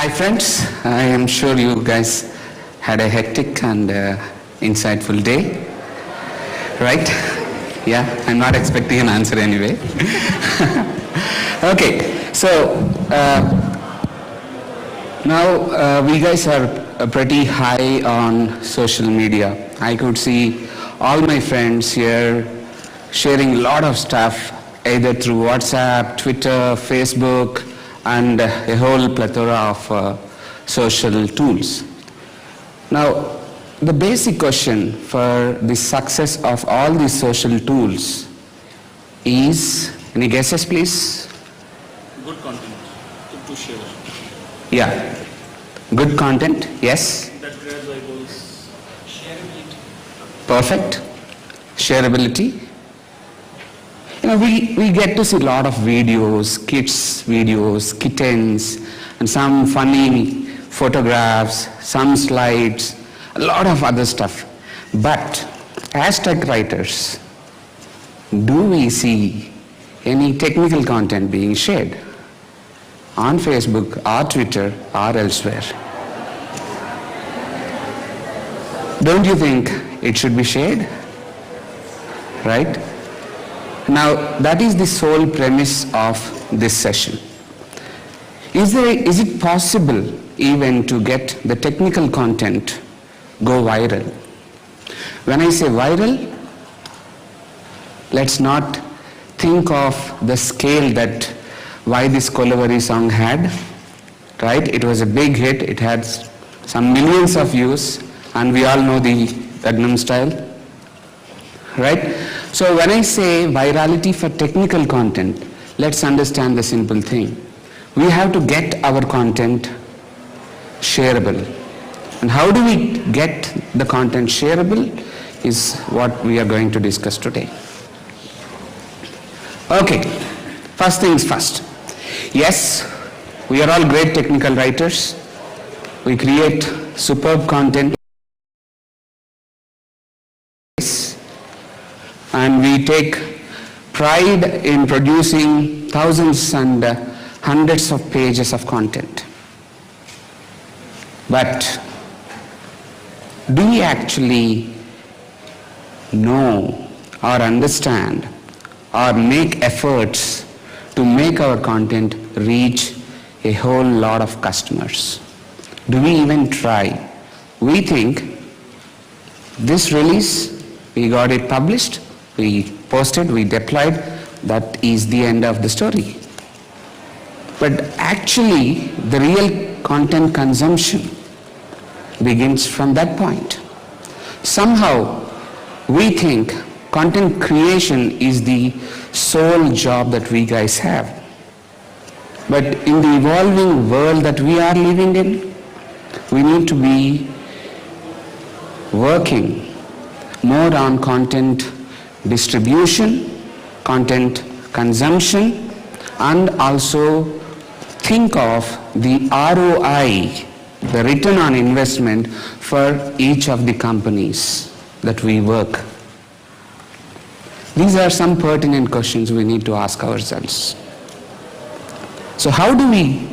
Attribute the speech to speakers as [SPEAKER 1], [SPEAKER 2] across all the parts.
[SPEAKER 1] Hi friends, I am sure you guys had a hectic and insightful day, right? Yeah, I'm not expecting an answer anyway. Okay, so now we guys are pretty high on social media. I could see all my friends here sharing a lot of stuff either through WhatsApp, Twitter, Facebook, and a whole plethora of social tools. Now, the basic question for the success of all these social tools is, any guesses please?
[SPEAKER 2] Good content to share.
[SPEAKER 1] Yeah, good content, yes.
[SPEAKER 2] That grabs eyeballs. Shareability.
[SPEAKER 1] Perfect. Shareability. You know, we get to see a lot of videos, kids videos, kittens, and some funny photographs, some slides, a lot of other stuff. But as tech writers, do we see any technical content being shared on Facebook or Twitter or elsewhere? Don't you think it should be shared? Right? Now, that is the sole premise of this session. Is it possible even to get the technical content go viral? When I say viral, let's not think of the scale that Why This Kolaveri song had, right? It was a big hit, it had some millions of views, and we all know the Gangnam Style, right? So when I say virality for technical content, let's understand the simple thing. We have to get our content shareable. And how do we get the content shareable is what we are going to discuss today. Okay, first things first. Yes, we are all great technical writers. We create superb content. And we take pride in producing thousands and hundreds of pages of content. But do we actually know or understand or make efforts to make our content reach a whole lot of customers? Do we even try? We think this release, we got it published, we posted, we deployed, that is the end of the story. But actually, the real content consumption begins from that point. Somehow, we think content creation is the sole job that we guys have. But in the evolving world that we are living in, we need to be working more on content distribution, content consumption, and also think of the ROI, the return on investment for each of the companies that we work. These are some pertinent questions we need to ask ourselves. So how do we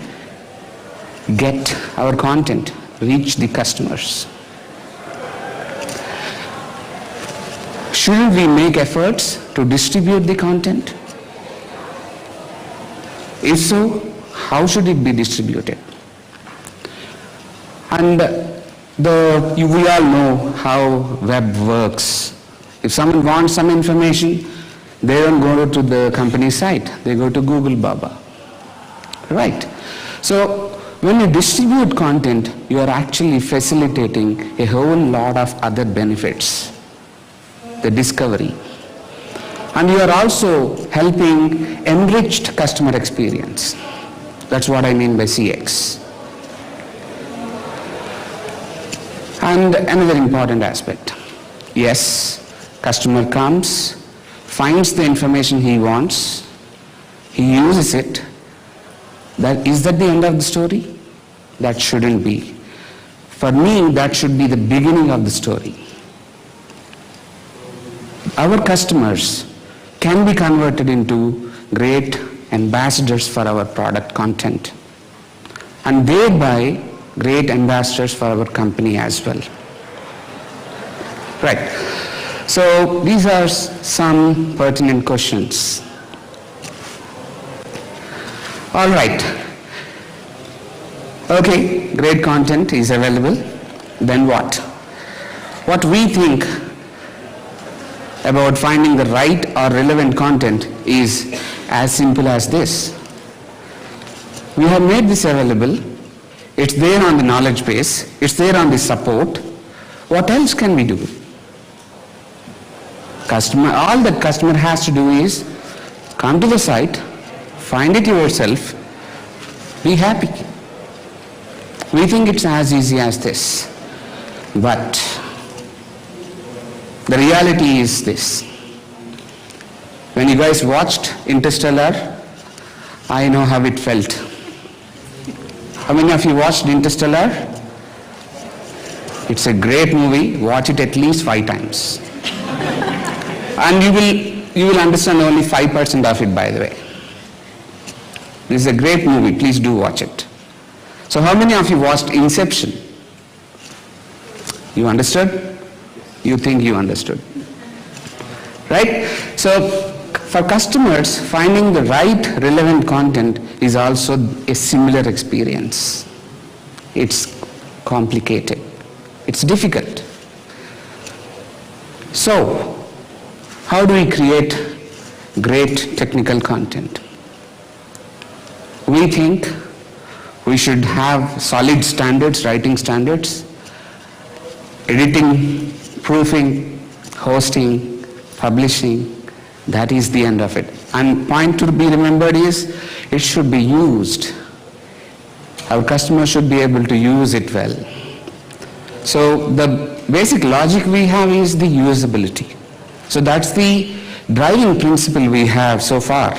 [SPEAKER 1] get our content reach the customers? Shouldn't we make efforts to distribute the content? If so, how should it be distributed? And we all know how web works. If someone wants some information, they don't go to the company site, they go to Google Baba. Right? So when you distribute content, you are actually facilitating a whole lot of other benefits. The discovery. And you are also helping enriched customer experience. That's what I mean by CX. And another important aspect. Yes, customer comes, finds the information he wants, he uses it. Is that the end of the story? That shouldn't be. For me, that should be the beginning of the story. Our customers can be converted into great ambassadors for our product content. and thereby great ambassadors for our company as well. Right. So these are some pertinent questions. All right. Okay, great content is available. Then what? What we think about finding the right or relevant content is as simple as this. We have made this available. It's there on the knowledge base. It's there on the support. What else can we do? All that customer has to do is come to the site, find it yourself, be happy. We think it's as easy as this. But the reality is this. When you guys watched Interstellar, I know how it felt. How many of you watched Interstellar? It's a great movie. Watch it at least 5 times. And you will understand only 5% of it, by the way. This is a great movie. Please do watch it. So how many of you watched Inception? You understood? You think you understood. Right? So for customers, finding the right relevant content is also a similar experience. It's complicated. It's difficult. So, how do we create great technical content? We think we should have solid standards, writing standards, editing, proofing, hosting, publishing. That is the end of it. And point to be remembered is it should be used. Our customers should be able to use it well. So the basic logic we have is the usability. So that's the driving principle we have so far.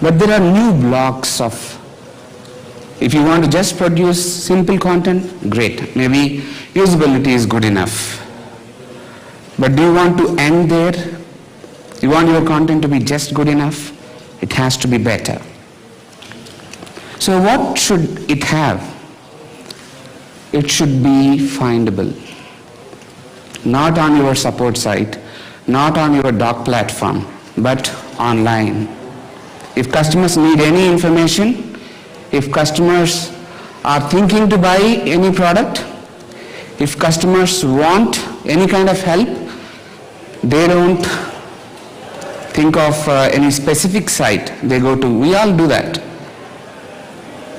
[SPEAKER 1] But there are new blocks of, if you want to just produce simple content, great. Maybe usability is good enough. But do you want to end there? You want your content to be just good enough? It has to be better. So what should it have? It should be findable. Not on your support site, not on your doc platform, but online. If customers need any information, if customers are thinking to buy any product, if customers want any kind of help, they don't think of any specific site they go to. We all do that.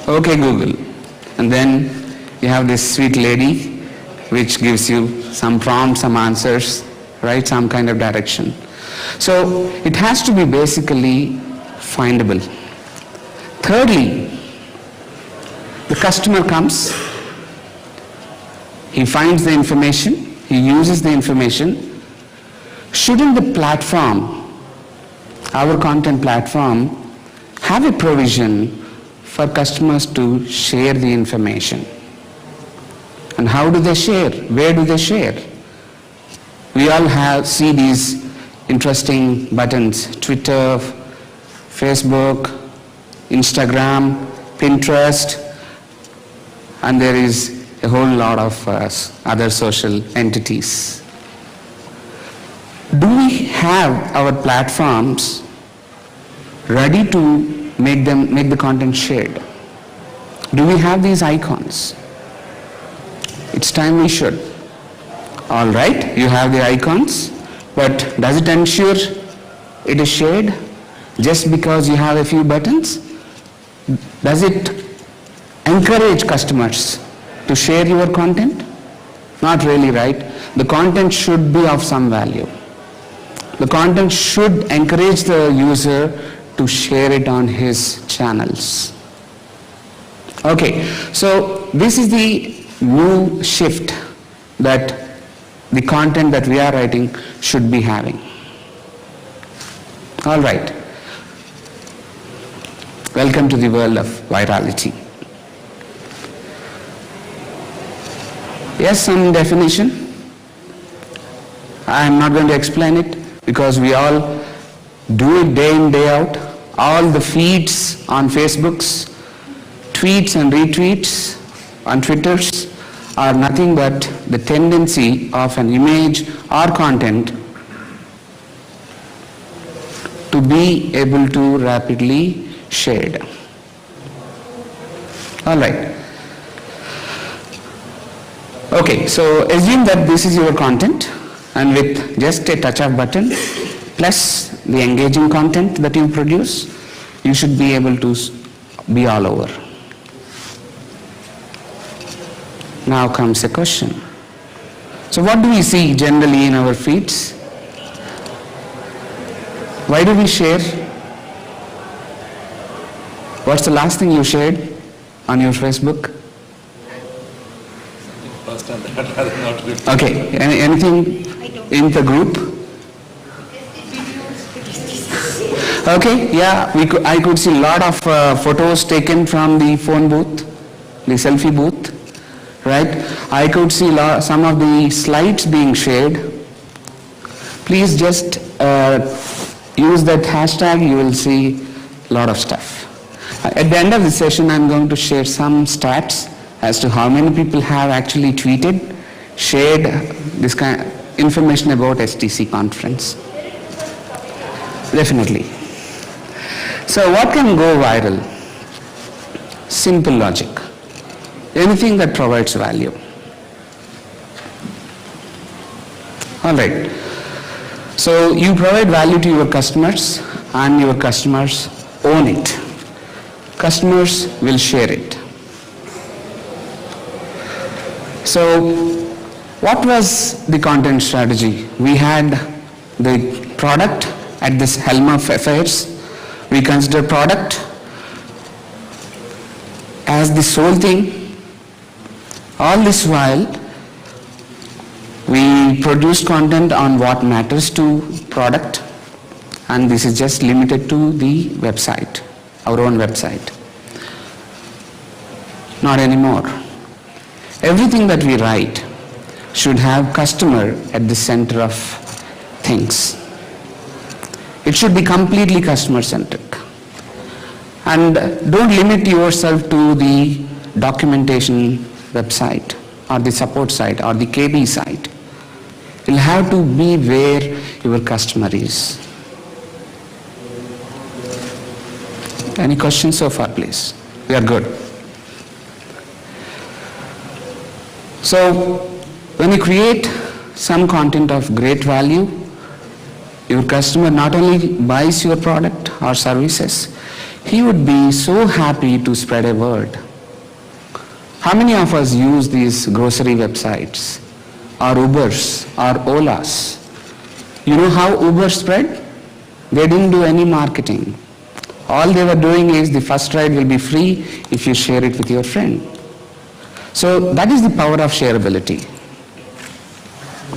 [SPEAKER 1] Okay, Google. And then you have this sweet lady which gives you some prompts, some answers, right? Some kind of direction. So it has to be basically findable. Thirdly, the customer comes, he finds the information, he uses the information. Shouldn't the platform, our content platform, have a provision for customers to share the information? And how do they share? Where do they share? We all see these interesting buttons: Twitter, Facebook, Instagram, Pinterest, and there is a whole lot of other social entities. Do we have our platforms ready to make the content shared? Do we have these icons? It's time we should. All right, you have the icons, but does it ensure it is shared just because you have a few buttons? Does it encourage customers to share your content? Not really, right? The content should be of some value. The content should encourage the user to share it on his channels. Okay, so this is the new shift that the content that we are writing should be having. All right. Welcome to the world of virality. Yes, some definition. I am not going to explain it because we all do it day in, day out. All the feeds on Facebooks, tweets and retweets on Twitters are nothing but the tendency of an image or content to be able to rapidly shared. All right. Okay, so assume that this is your content, and with just a touch of button plus the engaging content that you produce, you should be able to be all over. Now comes a question. So what do we see generally in our feeds? Why do we share? What's the last thing you shared on your Facebook?
[SPEAKER 3] First and that has not repeated.
[SPEAKER 1] Okay, anything in the group? Okay, yeah, I could see a lot of photos taken from the phone booth, the selfie booth, right? I could see some of the slides being shared. Please just use that hashtag, you will see a lot of stuff. At the end of the session, I'm going to share some stats as to how many people have actually tweeted, shared this kind of information about STC conference. Definitely. So what can go viral? Simple logic. Anything that provides value. All right. So you provide value to your customers and your customers own it. Customers will share it. So what was the content strategy? We had the product at this helm of affairs. We consider product as the sole thing. All this while, we produce content on what matters to product, and this is just limited to the website, our own website. Not anymore. Everything that we write should have customer at the center of things. It should be completely customer centric. And don't limit yourself to the documentation website or the support site or the KB site. You'll have to be where your customer is. Any questions so far, please? We are good. So, when you create some content of great value, your customer not only buys your product or services, he would be so happy to spread a word. How many of us use these grocery websites, or Ubers, or Olas? You know how Uber spread? They didn't do any marketing. All they were doing is the first ride will be free if you share it with your friend. So that is the power of shareability.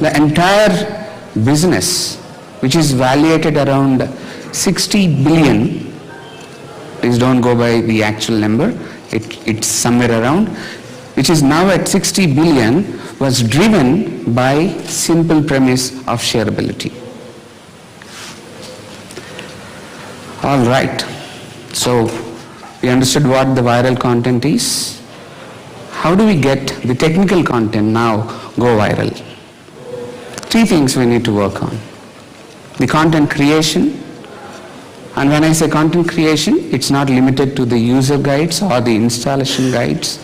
[SPEAKER 1] The entire business, which is valuated around 60 billion, please don't go by the actual number, it's somewhere around, which is now at 60 billion, was driven by simple premise of shareability. All right, so we understood what the viral content is. How do we get the technical content now go viral? Three things we need to work on. The content creation, and when I say content creation, it's not limited to the user guides or the installation guides.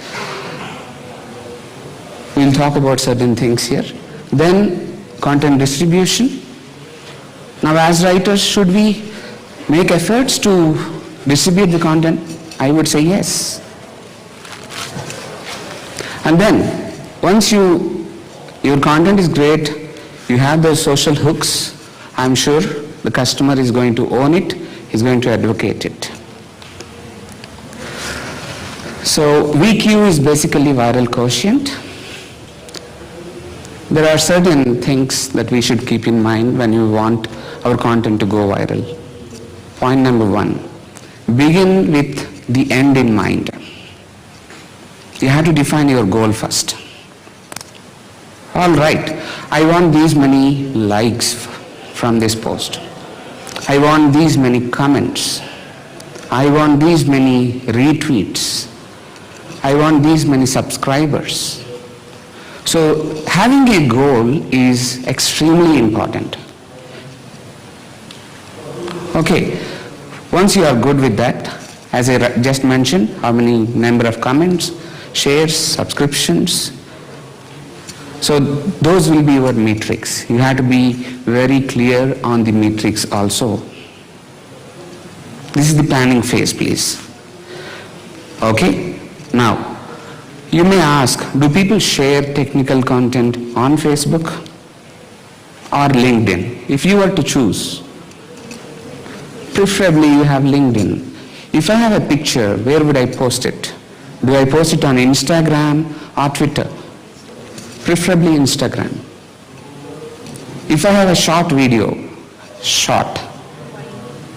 [SPEAKER 1] We'll talk about certain things here. Then content distribution. Now as writers, should we make efforts to distribute the content? I would say yes. And then once your content is great, you have those social hooks, I'm sure the customer is going to own it, is going to advocate it. So VQ is basically viral quotient. There are certain things that we should keep in mind when you want our content to go viral. Point number one, begin with the end in mind. You have to define your goal first. All right, I want these many likes from this post. I want these many comments. I want these many retweets. I want these many subscribers. So having a goal is extremely important. Okay, once you are good with that, as I just mentioned, how many number of comments, shares, subscriptions. So those will be your metrics. You have to be very clear on the metrics also. This is the planning phase, please. Okay, now you may ask, do people share technical content on Facebook or LinkedIn? If you were to choose, preferably you have LinkedIn. If I have a picture, where would I post it? Do I post it on Instagram or Twitter? Preferably Instagram. If I have a short video,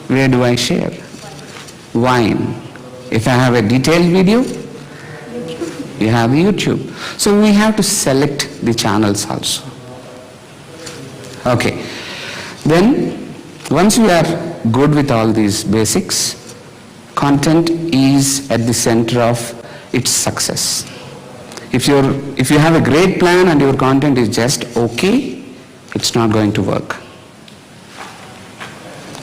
[SPEAKER 1] where do I share? Vine. If I have a detailed video, you have YouTube. So we have to select the channels also. Okay. Then, once we are good with all these basics, content is at the center of its success. If you have a great plan and your content is just okay, it's not going to work.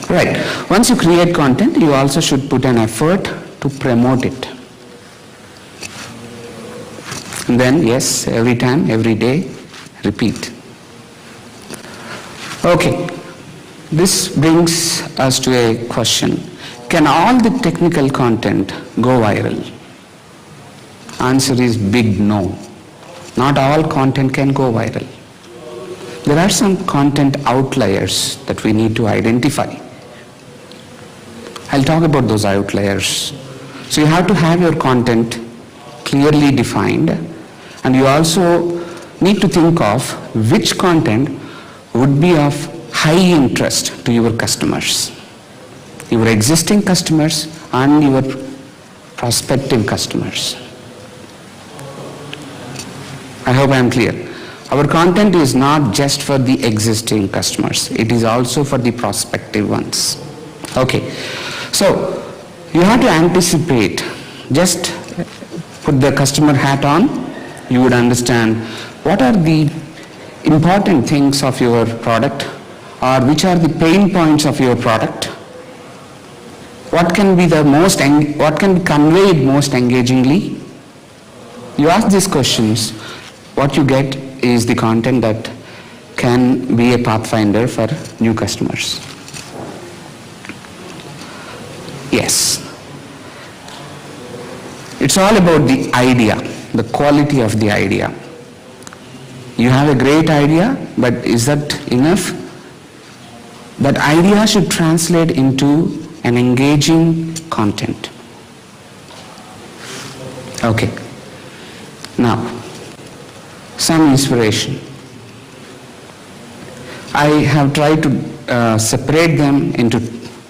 [SPEAKER 1] Right. Once you create content, you also should put an effort to promote it. And then, yes, every time, every day, repeat. Okay. This brings us to a question. Can all the technical content go viral? Answer is big no. Not all content can go viral. There are some content outliers that we need to identify. I'll talk about those outliers. So you have to have your content clearly defined, and you also need to think of which content would be of high interest to your customers, your existing customers and your prospective customers. I hope I am clear. Our content is not just for the existing customers, it is also for the prospective ones. Okay, so you have to anticipate. Just put the customer hat on, you would understand what are the important things of your product, or which are the pain points of your product, what can be conveyed most engagingly. You ask these questions, what you get is the content that can be a pathfinder for new customers. Yes. It's all about the idea, the quality of the idea. You have a great idea, but is that enough? That idea should translate into an engaging content. Okay. Now, some inspiration. I have tried to separate them into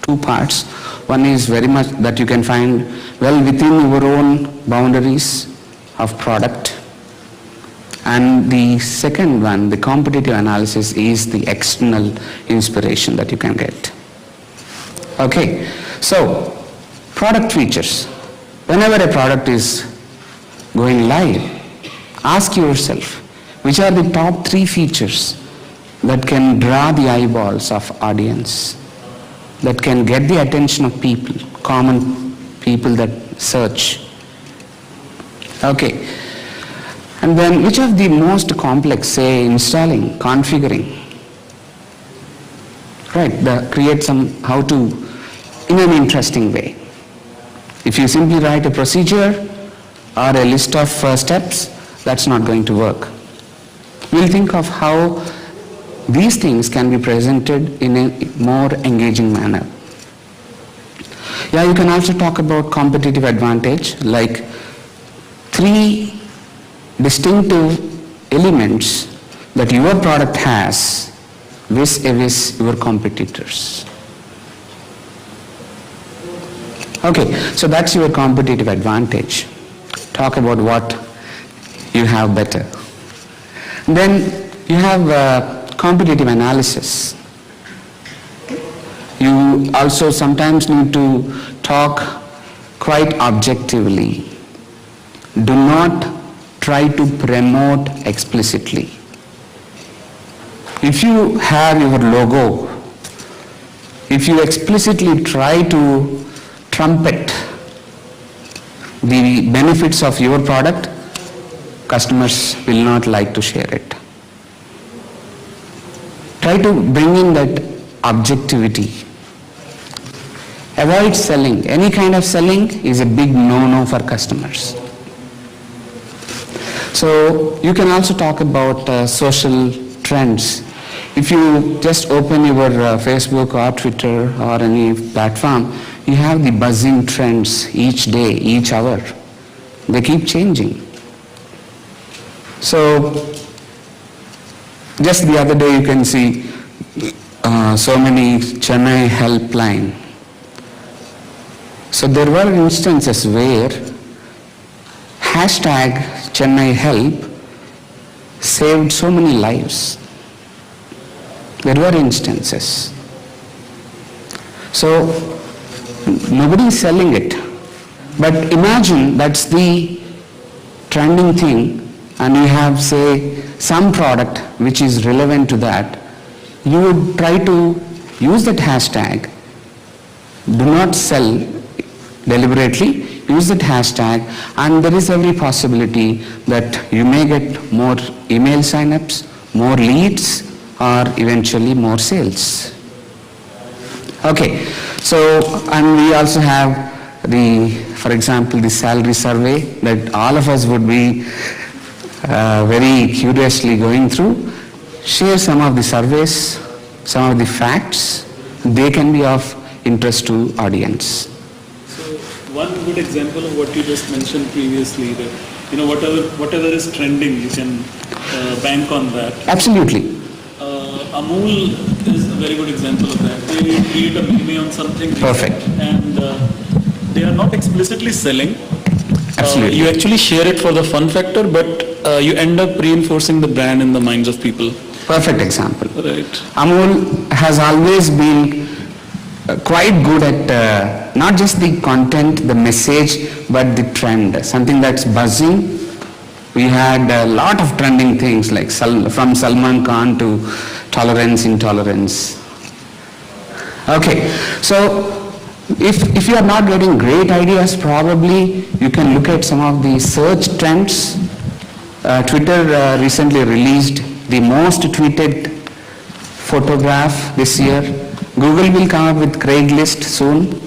[SPEAKER 1] two parts. One is very much that you can find well within your own boundaries of product. And the second one, the competitive analysis, is the external inspiration that you can get. Okay, so product features. Whenever a product is going live, ask yourself, which are the top 3 features that can draw the eyeballs of audience, that can get the attention of people, common people that search. Okay. And then which of the most complex, say installing, configuring, right, create some how to in an interesting way. If you simply write a procedure or a list of steps, that's not going to work. We'll think of how these things can be presented in a more engaging manner. Yeah, you can also talk about competitive advantage, like 3 distinctive elements that your product has vis-a-vis your competitors. Okay, so that's your competitive advantage. Talk about what you have better. Then you have competitive analysis. You also sometimes need to talk quite objectively. do not try to promote explicitly. If you have your logo, if you explicitly try to trumpet the benefits of your product, customers will not like to share it. Try to bring in that objectivity. Avoid selling. Any kind of selling is a big no-no for customers. So you can also talk about social trends. If you just open your Facebook or Twitter or any platform, you have the buzzing trends each day, each hour. They keep changing. So just the other day you can see so many Chennai helpline. So there were instances where hashtag Chennai help saved so many lives. There were instances. So nobody is selling it. But imagine that's the trending thing, and you have, say, some product which is relevant to that. You would try to use that hashtag. Do not sell deliberately. Use that hashtag, and there is every possibility that you may get more email signups, more leads, or eventually more sales. Okay, so, and we also have for example, the salary survey that all of us would be very curiously going through. Share some of the surveys, some of the facts. They can be of interest to audience.
[SPEAKER 2] So one good example of what you just mentioned previously, that whatever is trending, you can bank on that.
[SPEAKER 1] Absolutely.
[SPEAKER 2] Amul is a very good example of that. They create a meme on something.
[SPEAKER 1] Perfect.
[SPEAKER 2] And they are not explicitly selling.
[SPEAKER 1] Absolutely.
[SPEAKER 2] You actually share it for the fun factor, but you end up reinforcing the brand in the minds of people.
[SPEAKER 1] Perfect example.
[SPEAKER 2] Right.
[SPEAKER 1] Amul has always been quite good at not just the content, the message, but the trend, something that's buzzing. We had a lot of trending things like from Salman Khan to tolerance, intolerance. Okay, so if you are not getting great ideas, probably you can look at some of the search trends. Twitter recently released the most tweeted photograph this year. Google will come up with Craigslist soon.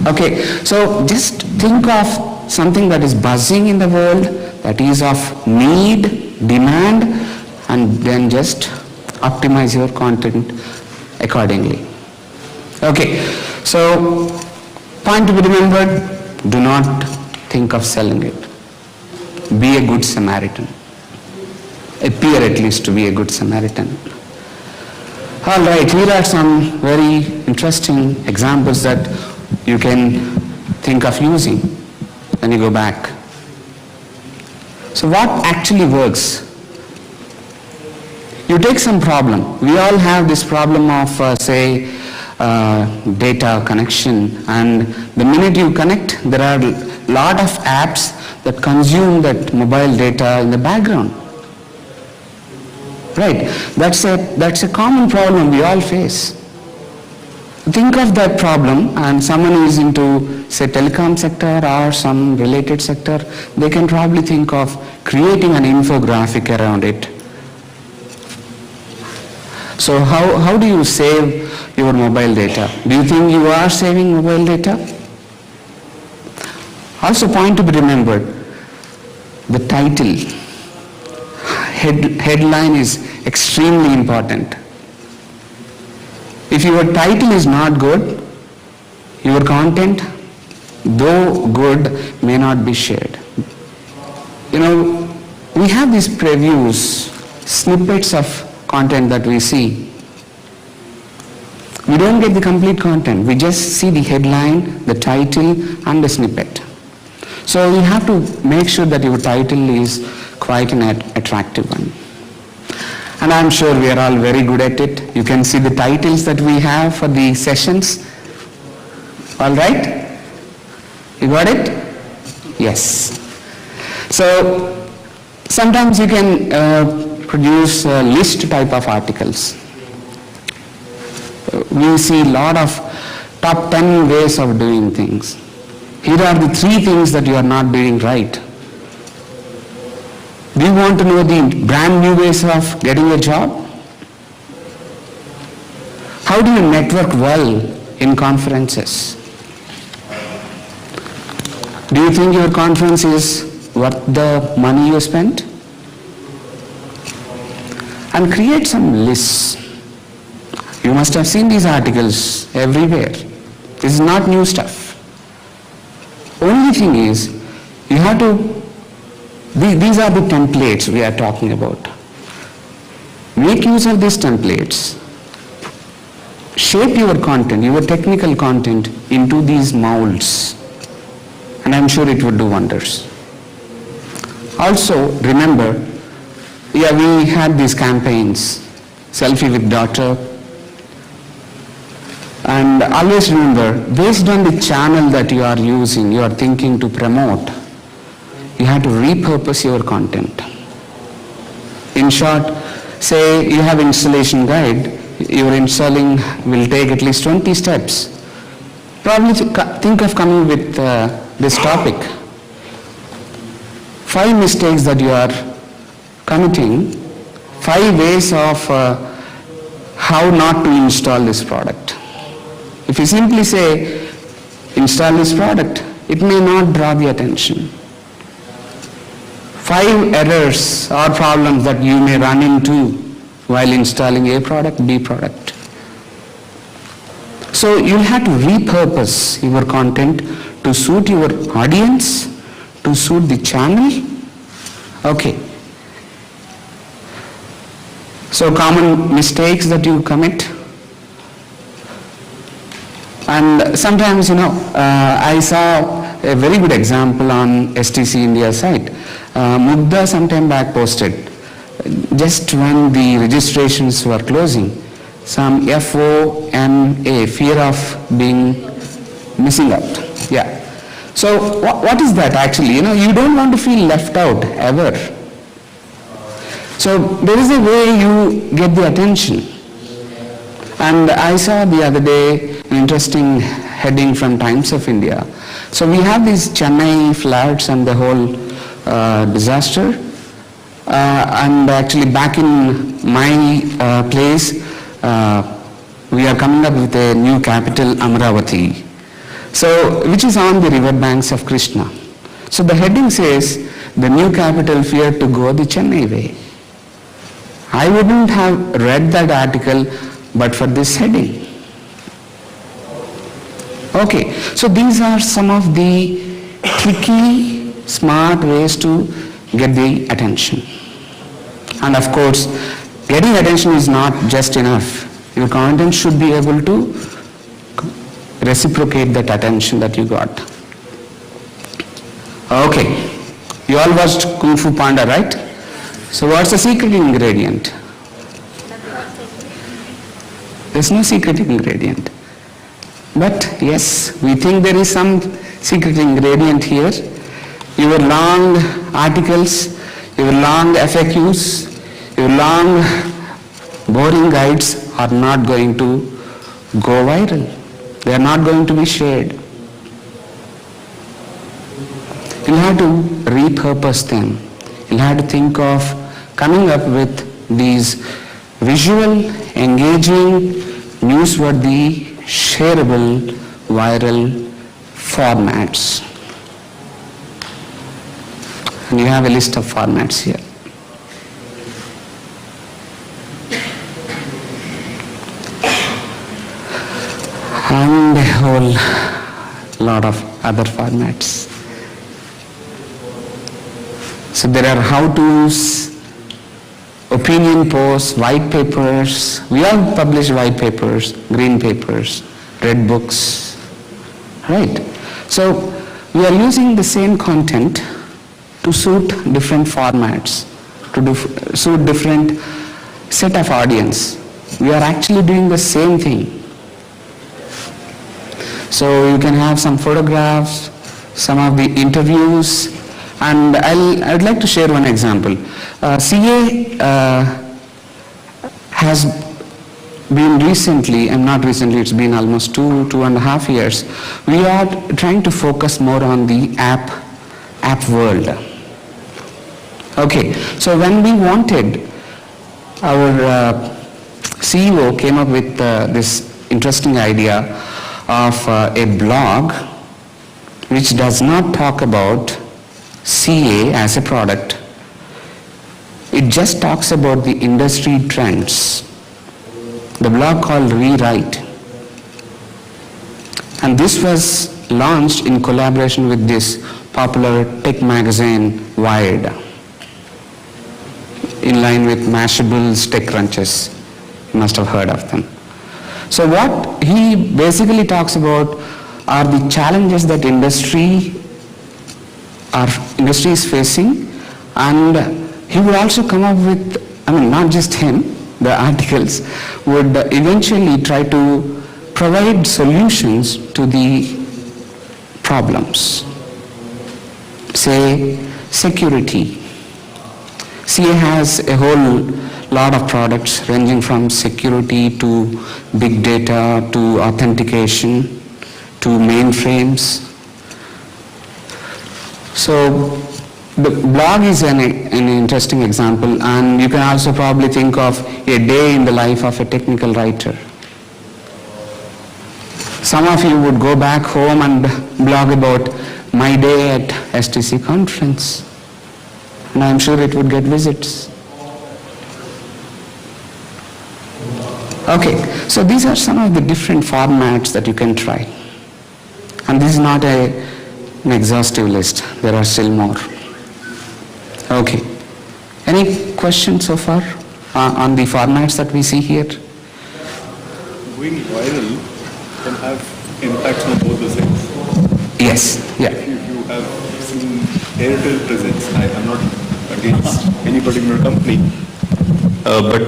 [SPEAKER 1] Okay, so just think of something that is buzzing in the world, that is of need, demand, and then just optimize your content accordingly. Okay, so point to be remembered, do not think of selling it. Be a good Samaritan. Appear at least to be a good Samaritan. All right, here are some very interesting examples that you can think of using when you go back. So what actually works? You take some problem. We all have this problem of, say, data connection, and the minute you connect, there are a lot of apps that consume that mobile data in the background. Right? That's a common problem we all face. Think of that problem, and someone who is into, say, telecom sector or some related sector, they can probably think of creating an infographic around it. So how do you save your mobile data? Do you think you are saving mobile data? Also, point to be remembered, the title, headline is extremely important. If your title is not good, your content, though good, may not be shared. We have these previews, snippets of content that we see. We don't get the complete content. We just see the headline, the title, and the snippet. So you have to make sure that your title is quite an attractive one. And I'm sure we are all very good at it. You can see the titles that we have for the sessions. All right? You got it? Yes. So sometimes you can produce a list type of articles. We see a lot of top 10 ways of doing things. Here are the 3 things that you are not doing right. Do you want to know the brand new ways of getting a job? How do you network well in conferences? Do you think your conference is worth the money you spent? And create some lists. You must have seen these articles everywhere. This is not new stuff. Only thing is, you have to, these are the templates we are talking about. Make use of these templates. Shape your content, your technical content into these molds. And I'm sure it would do wonders. Also, remember, we had these campaigns, selfie with daughter. And always remember, based on the channel that you are using, you are thinking to promote, you have to repurpose your content. In short, say you have installation guide, your installing will take at least 20 steps. Probably think of coming with this topic. 5 mistakes that you are committing, 5 ways of how not to install this product. If you simply say, install this product, it may not draw the attention. 5 errors or problems that you may run into while installing A product, B product. So you'll have to repurpose your content to suit your audience, to suit the channel. Okay. So common mistakes that you commit. And sometimes, I saw a very good example on STC India site. Mugdha sometime back posted, just when the registrations were closing, some FOMA, fear of being missing out. Yeah. So what is that actually? You don't want to feel left out ever. So there is a way you get the attention. And I saw the other day an interesting heading from Times of India. So we have these Chennai floods and the whole disaster. And actually back in my place, we are coming up with a new capital, Amaravati. So, which is on the river banks of Krishna. So the heading says, the new capital feared to go the Chennai way. I wouldn't have read that article but for this heading. Okay, so these are some of the tricky, smart ways to get the attention. And of course, getting attention is not just enough. Your content should be able to reciprocate that attention that you got. Okay, you all watched Kung Fu Panda, right? So what's the secret ingredient? There's no secret ingredient. But yes, we think there is some secret ingredient here. Your long articles, your long FAQs, your long boring guides are not going to go viral. They are not going to be shared. You'll have to repurpose them. You'll have to think of coming up with these visual, engaging, newsworthy, shareable, viral formats. And you have a list of formats here. And a whole lot of other formats. So there are how-tos, opinion posts, white papers. We all publish white papers, green papers, red books, right? So we are using the same content to suit different formats, to suit different set of audience. We are actually doing the same thing. So you can have some photographs, some of the interviews, and I'd like to share one example. CA has been recently, and not recently, it's been almost 2.5 years, we are trying to focus more on the app world. Okay, so when we wanted, our CEO came up with this interesting idea of a blog which does not talk about CA as a product. It just talks about the industry trends. The blog called Rewrite. And this was launched in collaboration with this popular tech magazine, Wired, in line with Mashable's Tech Crunches. You must have heard of them. So what he basically talks about are the challenges that industry is facing, and he would also come up with, not just him, the articles would eventually try to provide solutions to the problems. Say, security. CA has a whole lot of products ranging from security to big data to authentication to mainframes. So the blog is an interesting example, and you can also probably think of a day in the life of a technical writer. Some of you would go back home and blog about my day at STC conference, and I'm sure it would get visits. Okay, so these are some of the different formats that you can try. And this is not an exhaustive list. There are still more. Okay. Any questions so far on the formats that we see here?
[SPEAKER 3] Going viral can have impacts on both the sides.
[SPEAKER 1] Yes. Yeah.
[SPEAKER 3] If you have seen Airtel presence, I'm not against any particular company, but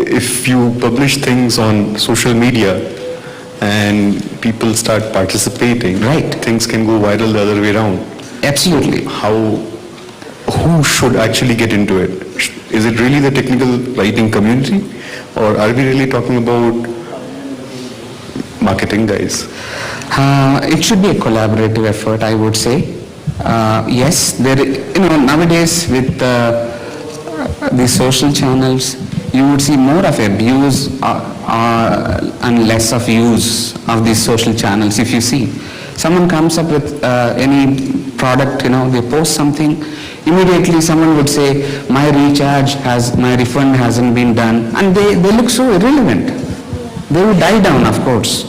[SPEAKER 3] if you publish things on social media and people start participating,
[SPEAKER 1] right,
[SPEAKER 3] things can go viral the other way around.
[SPEAKER 1] Absolutely.
[SPEAKER 3] Who should actually get into it? Is it really the technical writing community, or are we really talking about marketing guys?
[SPEAKER 1] It should be a collaborative effort, I would say. Yes, nowadays with the social channels, you would see more of abuse and less of use of these social channels. If you see, someone comes up with any product, they post something, immediately someone would say, my refund hasn't been done, and they look so irrelevant. They would die down, of course.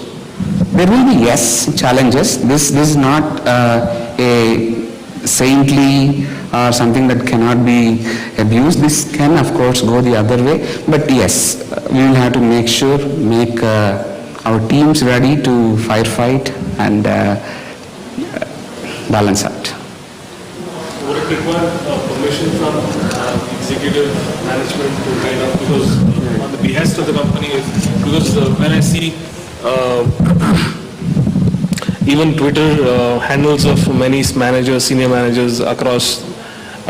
[SPEAKER 1] There will be, yes, challenges. This is not a saintly or something that cannot be abused. This can, of course, go the other way. But yes, we will have to make our teams ready to firefight and balance out.
[SPEAKER 2] Would it require permission from executive management to kind of, because on the behest of the company, because when I see even Twitter handles of many managers, senior managers across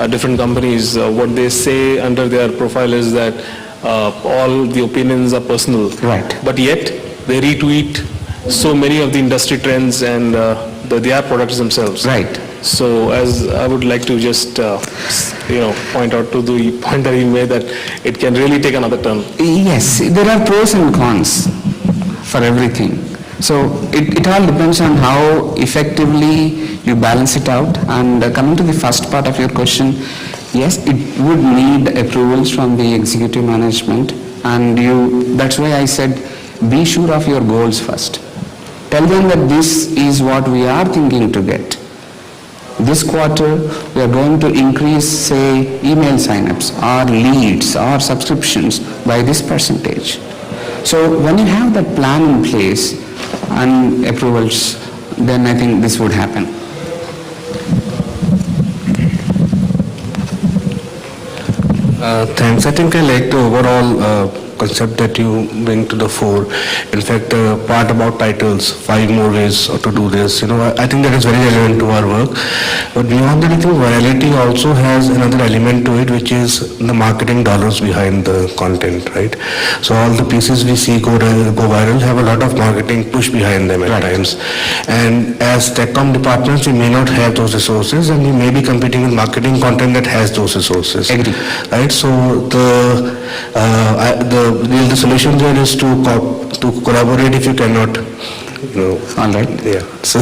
[SPEAKER 2] different companies, what they say under their profile is that all the opinions are personal.
[SPEAKER 1] Right.
[SPEAKER 2] But yet they retweet so many of the industry trends and their products themselves.
[SPEAKER 1] Right.
[SPEAKER 2] So as I would like to just point out to the point that he made, that it can really take another turn.
[SPEAKER 1] Yes, there are pros and cons for everything. So it all depends on how effectively you balance it out. And coming to the first part of your question, yes, it would need approvals from the executive management, and that's why I said be sure of your goals first. Tell them that this is what we are thinking to get. This quarter, we are going to increase, say, email signups or leads or subscriptions by this percentage. So when you have that plan in place and approvals, then I think this would happen.
[SPEAKER 4] Thanks. I think I like the overall concept that you bring to the fore. In fact, the part about titles, 5 more ways to do this, I think that is very relevant to our work. But beyond that, I think virality also has another element to it, which is the marketing dollars behind the content, right? So all the pieces we see go viral have a lot of marketing push behind them at times. And as TechCom departments, we may not have those resources, and we may be competing with marketing content that has those resources.
[SPEAKER 1] Agree.
[SPEAKER 4] Right? So the solution there is to collaborate if you cannot.
[SPEAKER 1] All right.
[SPEAKER 4] Yeah. So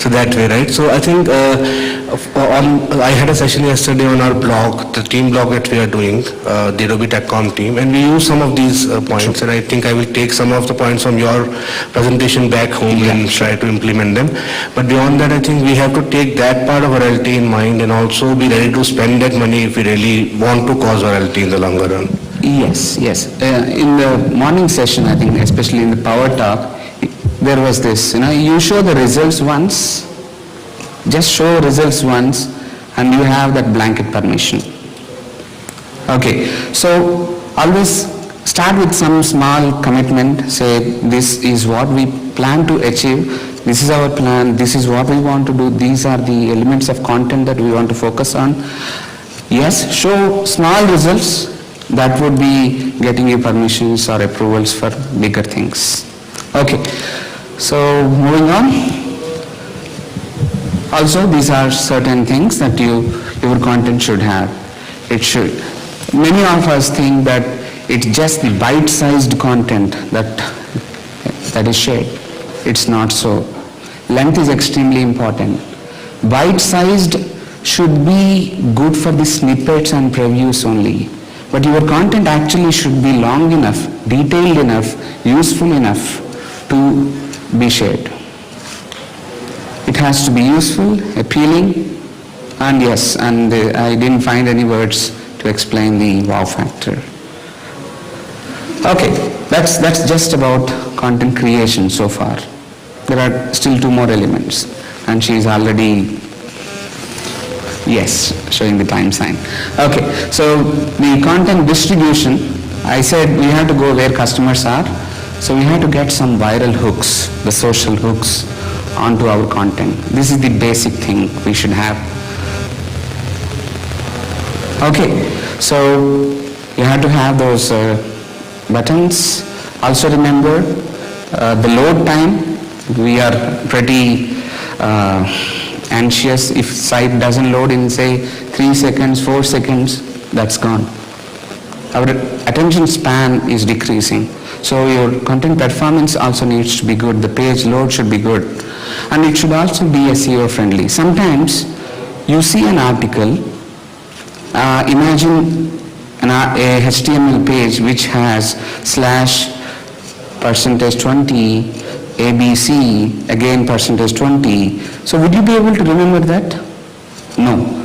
[SPEAKER 4] that way, right? So I think I had a session yesterday on our blog, the team blog that we are doing, the Adobe TechCom team, and we use some of these points, and I think I will take some of the points from your presentation back home and try to implement them. But beyond that, I think we have to take that part of virality in mind and also be ready to spend that money if we really want to cause virality in the longer run.
[SPEAKER 1] Yes. In the morning session, I think, especially in the power talk, there was this, you show the results once, just show results once, and you have that blanket permission. Okay, so always start with some small commitment, say this is what we plan to achieve, this is our plan, this is what we want to do, these are the elements of content that we want to focus on. Yes, show small results, that would be getting you permissions or approvals for bigger things. Okay. So moving on, also these are certain things that your content should have. It should. Many of us think that it's just the bite-sized content that is shared. It's not so. Length is extremely important. Bite-sized should be good for the snippets and previews only. But your content actually should be long enough, detailed enough, useful enough to be shared. It has to be useful, appealing, and yes, and I didn't find any words to explain the wow factor. Okay, that's just about content creation so far. There are still 2 more elements, and she's already, yes, showing the time sign. Okay, so the content distribution, I said we have to go where customers are. So we have to get some viral hooks, the social hooks, onto our content. This is the basic thing we should have. Okay, so you have to have those buttons. Also remember the load time. We are pretty anxious if site doesn't load in, say, 3 seconds, 4 seconds, that's gone. Our attention span is decreasing. So your content performance also needs to be good. The page load should be good. And it should also be SEO friendly. Sometimes you see an article, imagine a HTML page which has /%20, ABC, again %20. So would you be able to remember that? No.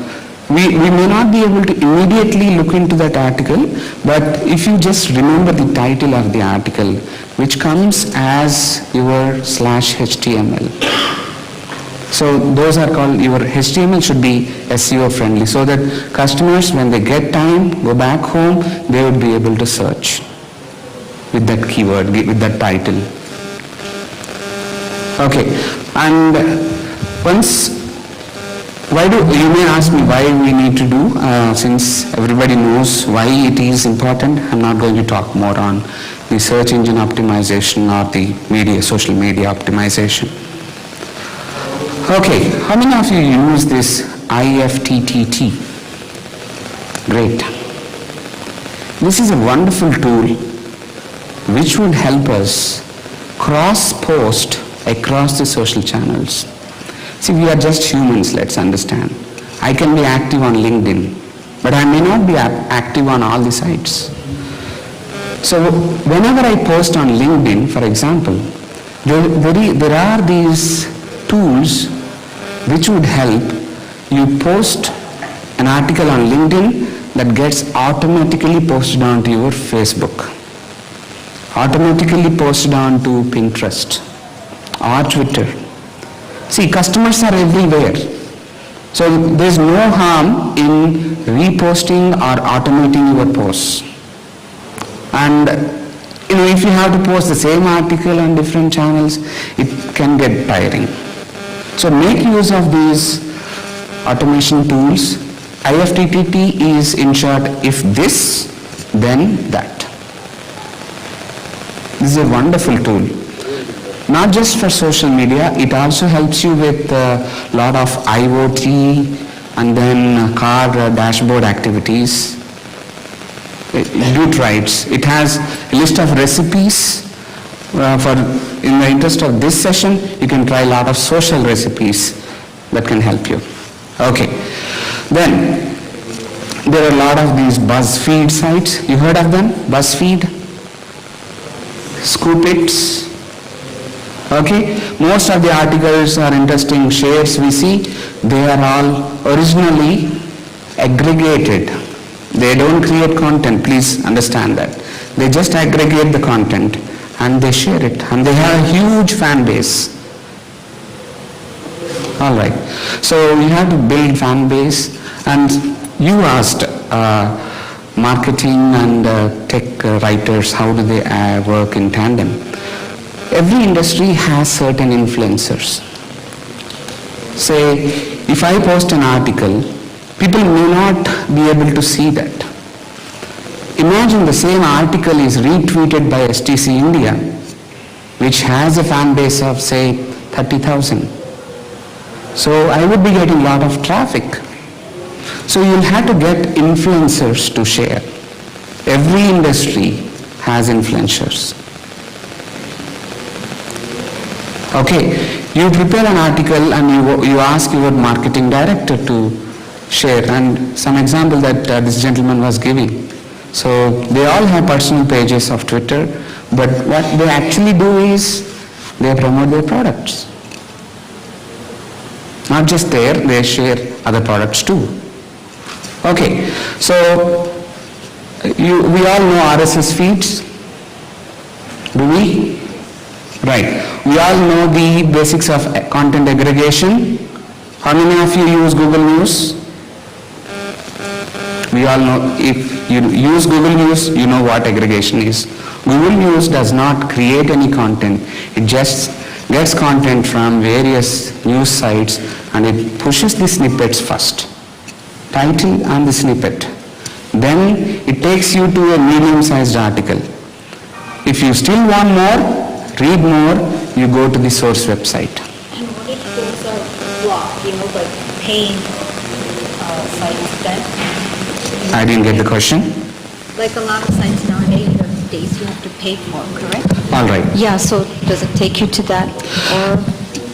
[SPEAKER 1] We may not be able to immediately look into that article, but if you just remember the title of the article, which comes as your /HTML. So those are called, your HTML should be SEO friendly, so that customers, when they get time, go back home, they would be able to search with that keyword, with that title. Okay, and you may ask me why we need to do, since everybody knows why it is important. I'm not going to talk more on the search engine optimization or the social media optimization. Okay, how many of you use this IFTTT? Great. This is a wonderful tool which would help us cross-post across the social channels. See, we are just humans, let's understand. I can be active on LinkedIn, but I may not be active on all the sites. So whenever I post on LinkedIn, for example, there are these tools which would help you post an article on LinkedIn that gets automatically posted onto your Facebook, automatically posted onto Pinterest or Twitter. See, customers are everywhere. So there's no harm in reposting or automating your posts. And if you have to post the same article on different channels, it can get tiring. So make use of these automation tools. IFTTT is in short, if this, then that. This is a wonderful tool. Not just for social media, it also helps you with a lot of IoT and then car dashboard activities. Do try it. It has a list of recipes. In the interest of this session, you can try a lot of social recipes that can help you. Okay. Then, there are a lot of these BuzzFeed sites. You heard of them? BuzzFeed? Scoop It? Okay, most of the articles are interesting shares we see. They are all originally aggregated. They don't create content, please understand that. They just aggregate the content and they share it, and they have a huge fan base. All right, so you have to build fan base, and you asked marketing and tech writers, how do they work in tandem? Every industry has certain influencers. Say, if I post an article, people may not be able to see that. Imagine the same article is retweeted by STC India, which has a fan base of say 30,000. So I would be getting a lot of traffic. So you'll have to get influencers to share. Every industry has influencers. Okay, you prepare an article and you ask your marketing director to share, and some example that this gentleman was giving. So they all have personal pages of Twitter, but what they actually do is they promote their products. Not just there, they share other products too. Okay, so we all know RSS feeds, do we? Right. We all know the basics of content aggregation. How many of you use Google News? We all know, if you use Google News, you know what aggregation is. Google News does not create any content. It just gets content from various news sites and it pushes the snippets first. Title and the snippet. Then it takes you to a medium-sized article. If you still want more, read more, you go to the source website.
[SPEAKER 5] And what if those are blocked, but paying sites then?
[SPEAKER 1] I didn't get the question.
[SPEAKER 5] Like a lot of sites nowadays you have to pay for, correct?
[SPEAKER 1] All right.
[SPEAKER 5] Yeah, so does it take you to that, or?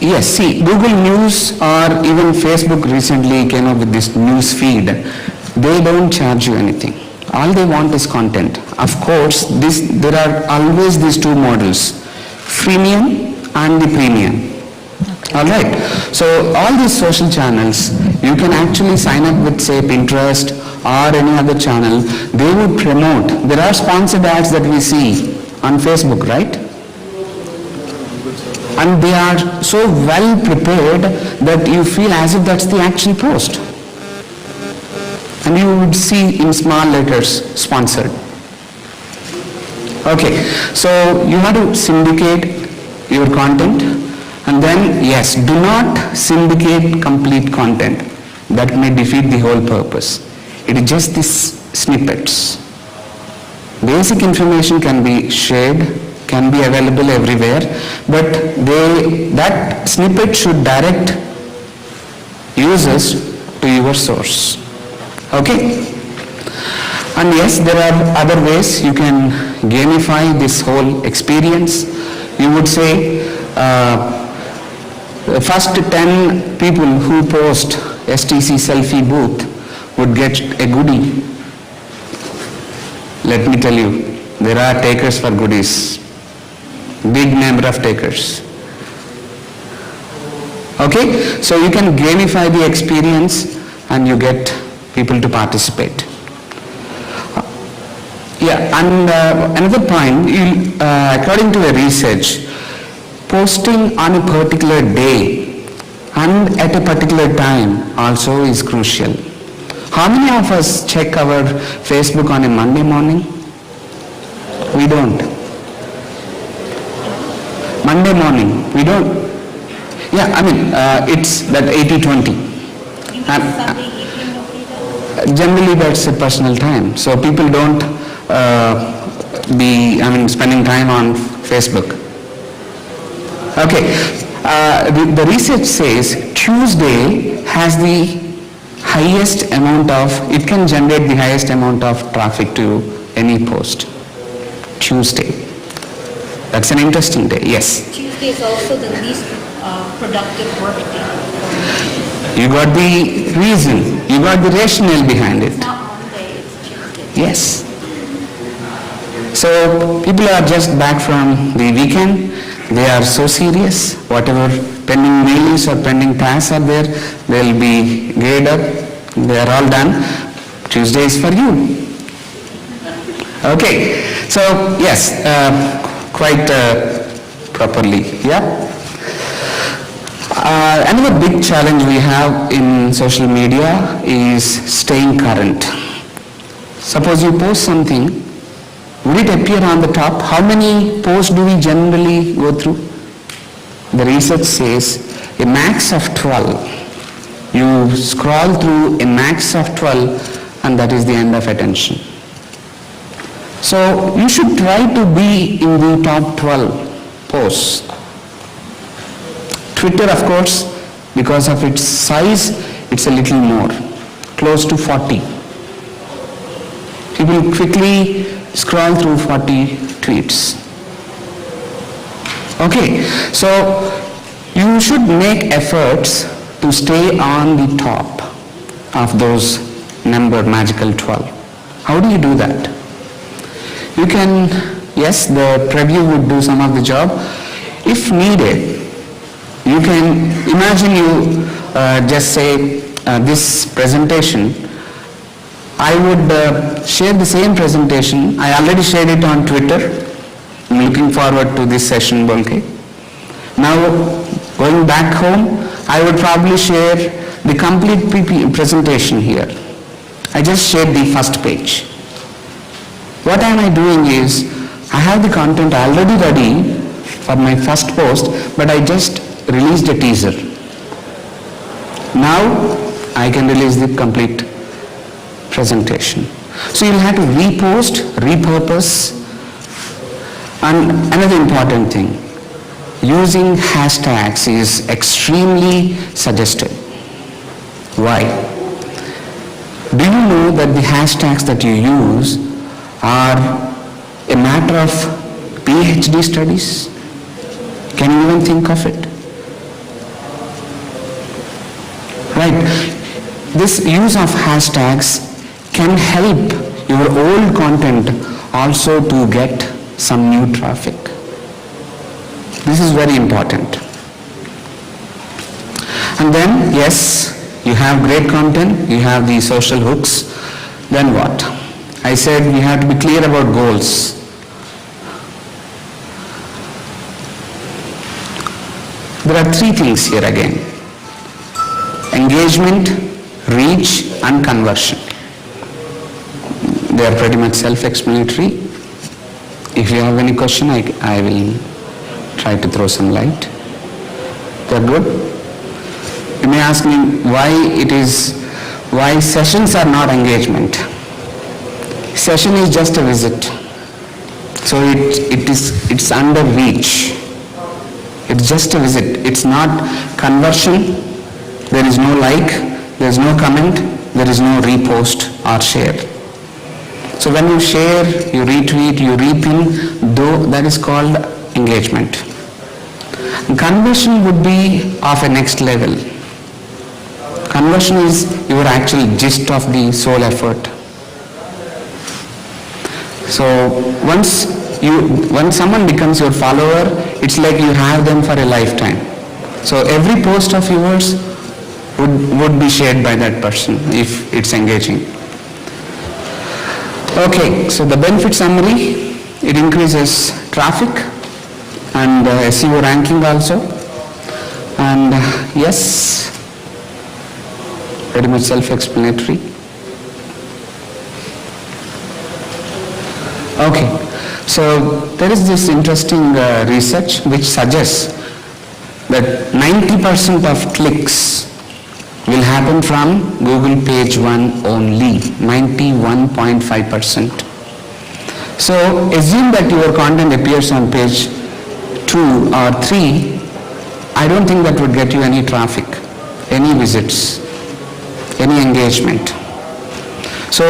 [SPEAKER 1] Yes, see, Google News or even Facebook recently came up with this news feed. They don't charge you anything. All they want is content. Of course, there are always these two models, freemium and the premium.
[SPEAKER 5] Okay.
[SPEAKER 1] All right. So all these social channels, you can actually sign up with, say, Pinterest or any other channel. They would promote. There are sponsored ads that we see on Facebook, right? And they are so well prepared that you feel as if that's the actual post. And you would see in small letters, sponsored. Okay, so you have to syndicate your content, and then, yes, do not syndicate complete content. That may defeat the whole purpose. It is just these snippets. Basic information can be shared, can be available everywhere, but that snippet should direct users to your source. Okay? And yes, there are other ways you can gamify this whole experience. You would say, the first 10 people who post STC selfie booth would get a goodie. Let me tell you, there are takers for goodies. Big number of takers. Okay, so you can gamify the experience and you get people to participate. And another point, according to a research, posting on a particular day and at a particular time also is crucial. How many of us check our Facebook on a Monday morning? We don't. Monday morning, we don't, yeah, I mean, it's that 80-20.
[SPEAKER 5] You mean Sunday evening nobody does?
[SPEAKER 1] Generally, that's a personal time. So people don't spending time on Facebook. Okay, the research says Tuesday has the highest amount of, it can generate the highest amount of traffic to any post. Tuesday. That's an interesting day, yes.
[SPEAKER 5] Tuesday is also the least productive work day.
[SPEAKER 1] You got the reason, you got the rationale behind it.
[SPEAKER 5] It's not Monday, it's Tuesday.
[SPEAKER 1] Yes. So people are just back from the weekend. They are so serious. Whatever pending mailings or pending tasks are there, they'll be geared up. They are all done. Tuesday is for you. Okay. So yes, quite properly. Yeah. Another big challenge we have in social media is staying current. Suppose you post something, would it appear on the top? How many posts do we generally go through? The research says a max of 12. You scroll through a max of 12 and that is the end of attention. So you should try to be in the top 12 posts. Twitter, of course, because of its size, it's a little more, close to 40. People quickly scroll through 40 tweets. Okay, so you should make efforts to stay on the top of those magical 12. How do you do that? You can, yes, the preview would do some of the job. If needed, you can imagine you just say this presentation. I would share the same presentation. I already shared it on Twitter. I'm looking forward to this session, Bonke. Now, going back home, I would probably share the complete presentation here. I just shared the first page. What am I doing is, I have the content already ready for my first post, but I just released a teaser. Now, I can release the complete presentation. So you'll have to repost, repurpose, and another important thing, using hashtags is extremely suggested. Why? Do you know that the hashtags that you use are a matter of PhD studies? Can you even think of it? Right. This use of hashtags can help your old content also to get some new traffic. This is very important. And then, yes, you have great content, you have the social hooks. Then what? I said we have to be clear about goals. There are three things here again: engagement, reach, and conversion. They are pretty much self-explanatory. If you have any question, I will try to throw some light. They're good. You may ask me why sessions are not engagement. Session is just a visit. So it's under reach. It's just a visit. It's not conversion. There is no like, there is no comment, there is no repost or share. So when you share, you retweet, you repin, though that is called engagement. Conversion would be of a next level. Conversion is your actual gist of the soul effort. So once someone becomes your follower, it's like you have them for a lifetime. So every post of yours would be shared by that person if it's engaging. Okay, so the benefit summary, it increases traffic and SEO ranking also. And yes, pretty much self-explanatory. Okay, So there is this interesting research which suggests that 90% of clicks will happen from Google page 1 only, 91.5%. So assume that your content appears on page 2 or 3, I don't think that would get you any traffic, any visits, any engagement. So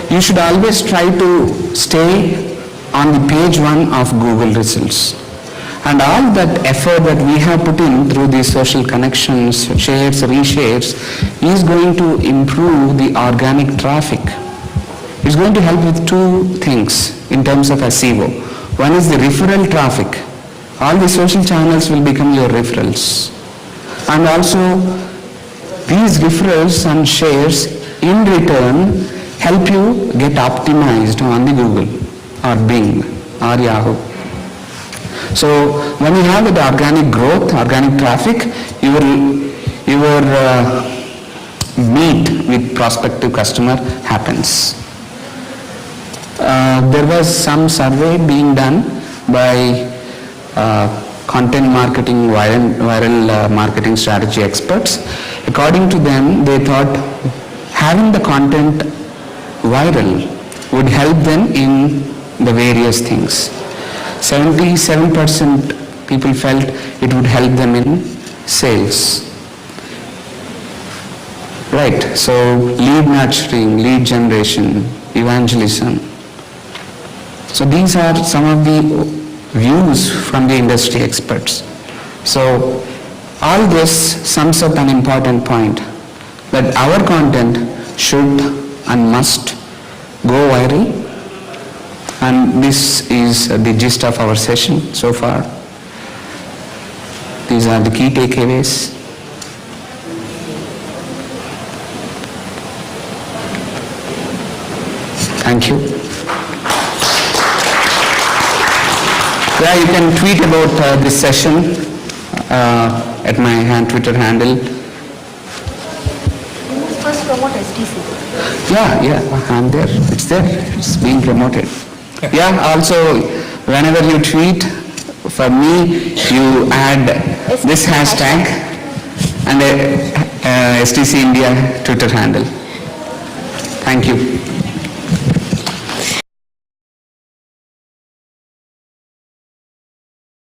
[SPEAKER 1] you should always try to stay on the page 1 of Google results. And all that effort that we have put in through these social connections, shares, reshares, is going to improve the organic traffic. It's going to help with two things in terms of SEO. One is the referral traffic. All the social channels will become your referrals. And also, these referrals and shares in return help you get optimized on the Google or Bing or Yahoo. So when you have the organic growth, organic traffic, your meet with prospective customer happens. There was some survey being done by content marketing, viral marketing strategy experts. According to them, they thought having the content viral would help them in the various things. 77% people felt it would help them in sales. Right, so lead nurturing, lead generation, evangelism. So these are some of the views from the industry experts. So all this sums up an important point, that our content should and must go viral. And this is the gist of our session so far. These are the key takeaways. Thank you. Yeah, you can tweet about this session at my Twitter handle.
[SPEAKER 5] First promote STC.
[SPEAKER 1] Yeah, I'm there. It's there. It's being promoted. Yeah, also, whenever you tweet, for me, you add this hashtag and STC India Twitter handle. Thank you.